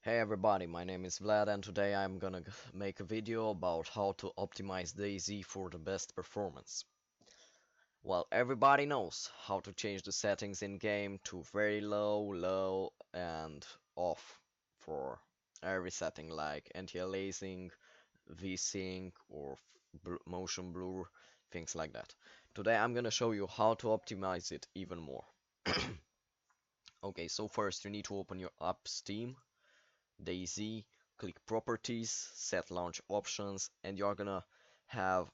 Hey everybody, my name is Vlad and today I'm gonna make a video about how to optimize DayZ for the best performance. Well, everybody knows how to change the settings in game to very low, low and off for every setting like anti-aliasing, VSync or motion blur, things like that. Today I'm gonna show you how to optimize it even more. Okay, so first you need to open your app Steam, DayZ, click properties, set launch options, and you're gonna have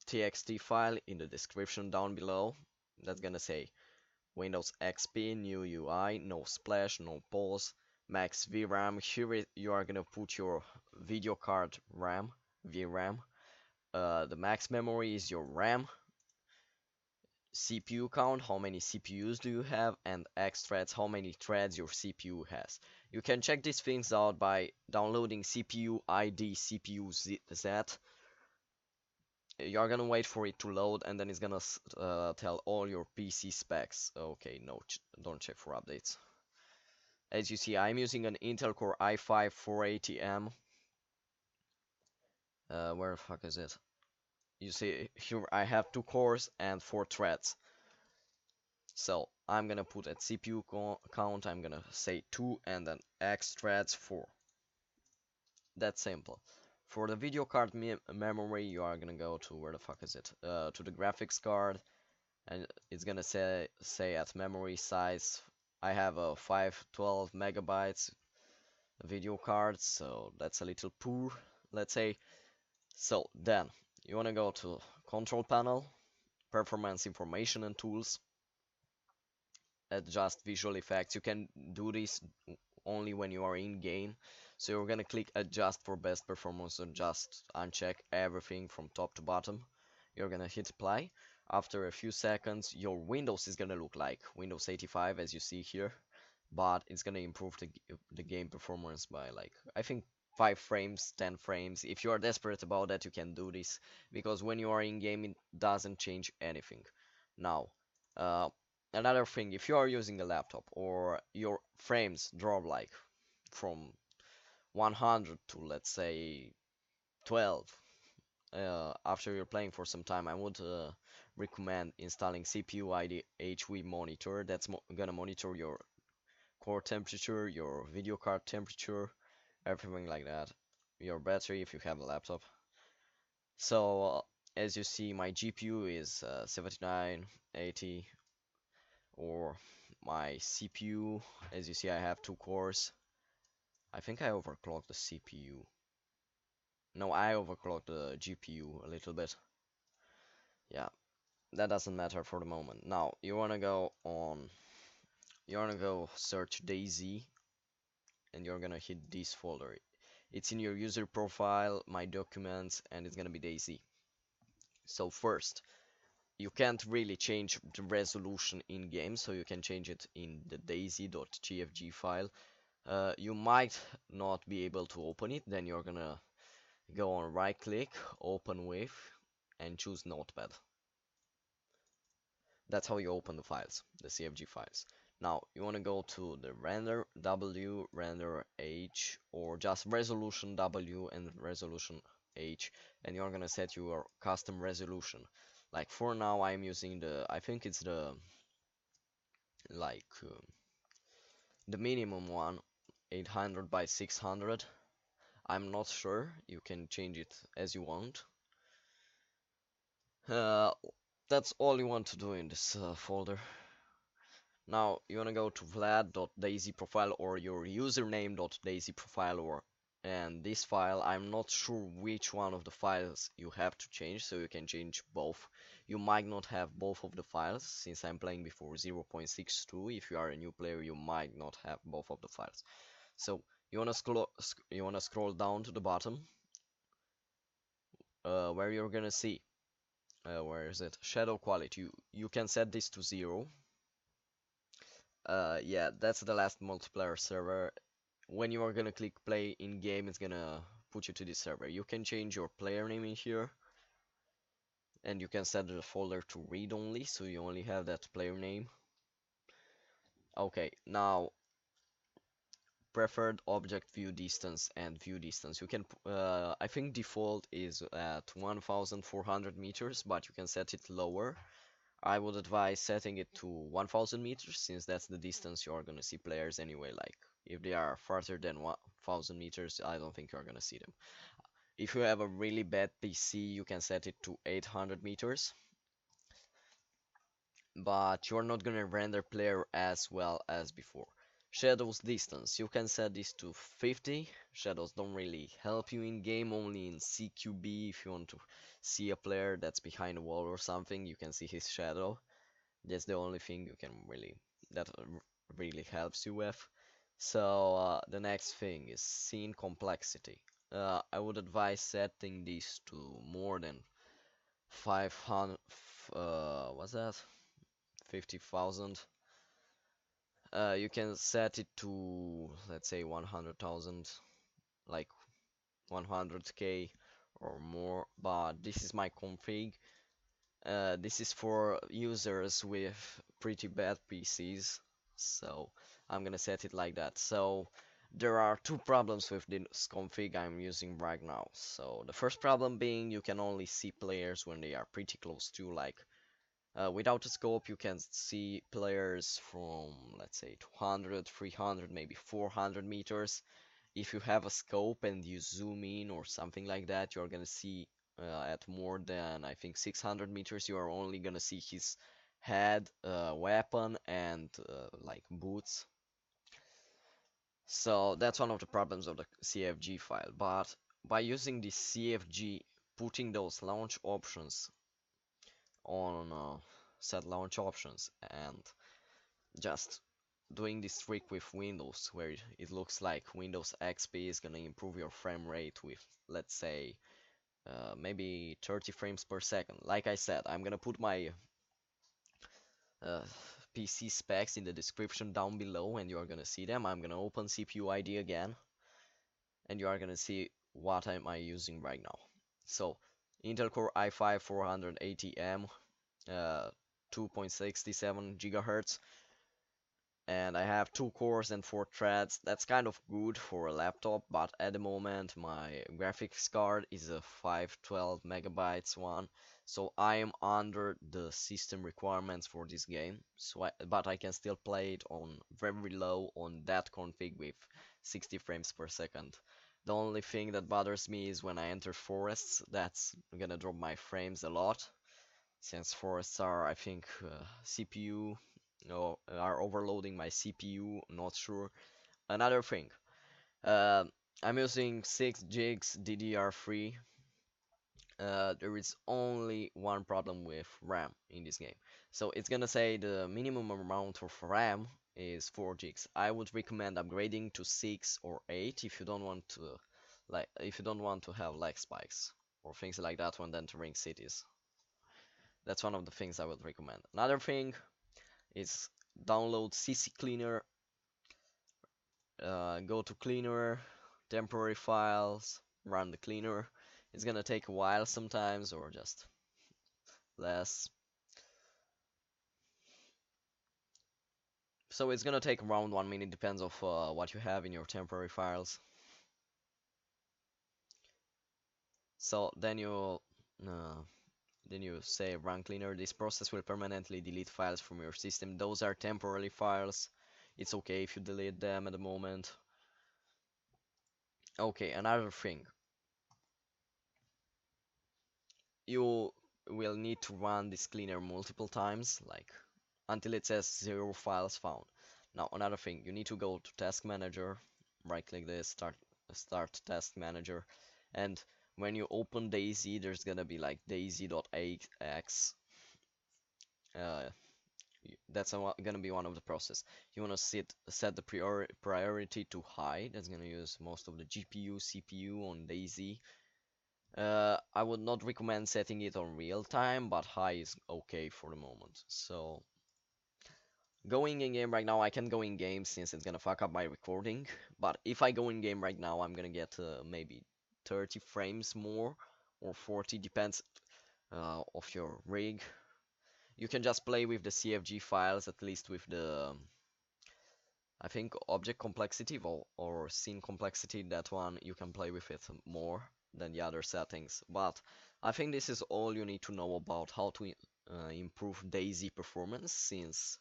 txt file in the description down below that's gonna say Windows XP, new UI, nosplash, noPause, maxVram. Here you are gonna put your video card RAM, VRAM. The max memory is your RAM, CPU count, how many CPUs do you have, and exThreads, how many threads your CPU has. You can check these things out by downloading CPU ID cpuZ. You're gonna wait for it to load and then it's gonna tell all your PC specs. Okay, no, don't check for updates. As you see, I'm using an Intel Core i5 480M. Where the fuck is it? You see, here I have 2 cores and 4 threads. So I'm gonna put at CPU count, I'm gonna say 2 and then exThreads 4. That's simple. For the video card memory, you are gonna go to, where the fuck is it? To the graphics card, and it's gonna say at memory size. I have a 512 megabytes video card, so that's a little poor, let's say. So then you wanna go to control panel, performance information and tools, adjust visual effects. You can do this only when you are in game. So you're gonna click adjust for best performance and just uncheck everything from top to bottom. You're gonna hit apply. After a few seconds, your Windows is gonna look like Windows 85 as you see here, but it's gonna improve the game performance by like I think 5 frames, 10 frames. If you are desperate about that, you can do this because when you are in game, it doesn't change anything. Now, uh, another thing, if you are using a laptop or your frames drop like from 100 to let's say 12 after you're playing for some time, I would recommend installing CPU ID HV monitor. That's gonna monitor your core temperature, your video card temperature, everything like that. Your battery if you have a laptop. So as you see, my GPU is 7980, or my CPU, as you see, I have 2 cores. I think I overclocked the CPU. No, I overclocked the GPU a little bit. Yeah, that doesn't matter for the moment. Now, you wanna go search DayZ, and you're gonna hit this folder. It's in your user profile, my documents, and it's gonna be DayZ. So first, you can't really change the resolution in game, so you can change it in the DayZ.gfg file. You might not be able to open it, then you're gonna go on right click, open with, and choose notepad. That's how you open the files, the CFG files. Now you want to go to the render W, render H, or just resolution W and resolution H, and you're gonna set your custom resolution. Like for now I'm using I think it's like the minimum one, 800 by 600. I'm not sure, you can change it as you want. Uh, that's all you want to do in this folder. Now you wanna go to vlad.dayz profile or your username.dayz profile, or and this file, I'm not sure which one of the files you have to change, so you can change both. You might not have both of the files since I'm playing before 0.62. If you are a new player, you might not have both of the files. So you wanna scroll down to the bottom, where you're gonna see where is it? Shadow quality. You can set this to 0. Yeah, that's the last multiplayer server. When you are gonna click play in game, it's gonna put you to this server. You can change your player name in here, and you can set the folder to read only, so you only have that player name. Okay, now preferred object view distance and view distance. You can, I think default is at 1400 meters, but you can set it lower. I would advise setting it to 1000 meters since that's the distance you are gonna see players anyway. Like if they are farther than 1000 meters, I don't think you're gonna see them. If you have a really bad PC, you can set it to 800 meters, but you're not gonna render player as well as before. Shadows distance, you can set this to 50. Shadows don't really help you in game, only in CQB. If you want to see a player that's behind a wall or something, you can see his shadow. That's the only thing you can really that really helps you with. So the next thing is scene complexity. I would advise setting this to more than 500. What's that? 50,000. You can set it to, let's say, 100,000, like 100k or more. But this is my config. This is for users with pretty bad PCs, so I'm gonna set it like that. So there are two problems with this config I'm using right now. So the first problem being you can only see players when they are pretty close to, like without a scope you can see players from, let's say, 200, 300, maybe 400 meters. If you have a scope and you zoom in or something like that, you're gonna see at more than, I think, 600 meters, you are only gonna see his head, weapon, and like boots. So that's one of the problems of the CFG file. But by using the CFG, putting those launch options on set launch options and just doing this trick with Windows, where it looks like Windows XP is gonna improve your frame rate with, let's say, maybe 30 frames per second. Like I said, I'm gonna put my uh, PC specs in the description down below, and you are gonna see them. I'm gonna open CPU ID again, and you are gonna see what am I using right now. So, Intel Core i5 480M, 2.67 gigahertz, and I have 2 cores and 4 threads. That's kind of good for a laptop, but at the moment my graphics card is a 512 megabytes one, so I am under the system requirements for this game. But I can still play it on very low on that config with 60 frames per second. The only thing that bothers me is when I enter forests, that's gonna drop my frames a lot, since forests are, I think, CPU, no, are overloading my CPU, not sure. Another thing, uh, I'm using 6 gigs DDR3. There is only one problem with RAM in this game. So it's gonna say the minimum amount of RAM is 4 gigs. I would recommend upgrading to 6 or 8 if you don't want to, if you don't want to have lag spikes or things like that when entering cities. That's one of the things I would recommend. Another thing is download CC Cleaner, go to Cleaner, temporary files, run the cleaner. It's gonna take a while sometimes, or just less. So it's gonna take around 1 minute, depends of what you have in your temporary files. So uh, then you say run cleaner. This process will permanently delete files from your system. Those are temporary files. It's okay if you delete them at the moment. Okay, another thing. You will need to run this cleaner multiple times, like until it says 0 files found. Now, another thing, you need to go to Task Manager, right click this, start Task Manager, and when you open DayZ, there's gonna be like DayZ.ax. Uh, that's gonna be one of the process. You wanna set the priority to high. That's gonna use most of the GPU, CPU on DayZ. I would not recommend setting it on real time, but high is okay for the moment. So, going in game right now, I can go in game since it's gonna fuck up my recording. But if I go in game right now, I'm gonna get maybe 30 frames more or 40, depends of your rig. You can just play with the CFG files, at least with the I think object complexity or scene complexity, that one you can play with it more than the other settings. But I think this is all you need to know about how to improve DayZ performance, since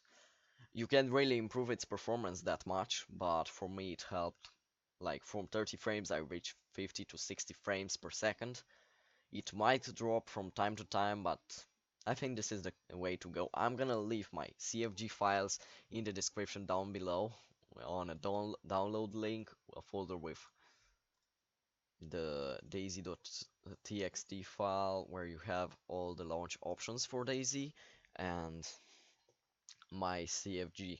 you can't really improve its performance that much, but for me it helped. Like from 30 frames I reached 50 to 60 frames per second. It might drop from time to time, but I think this is the way to go. I'm gonna leave my CFG files in the description down below on a download link, a folder with the DayZ.txt file where you have all the launch options for DayZ and my CFG.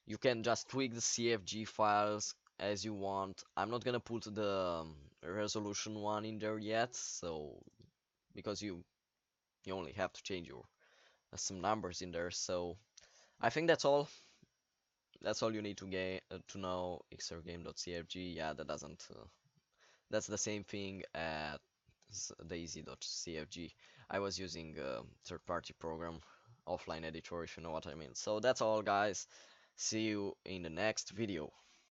You can just tweak the CFG files as you want. I'm not gonna put the resolution one in there yet, so because you only have to change your some numbers in there. So I think that's all. That's all you need to get to know xrgame.cfg. Yeah, that doesn't. That's the same thing as DayZ.cfg. I was using a third-party program, offline editor, if you know what I mean. So that's all, guys. See you in the next video.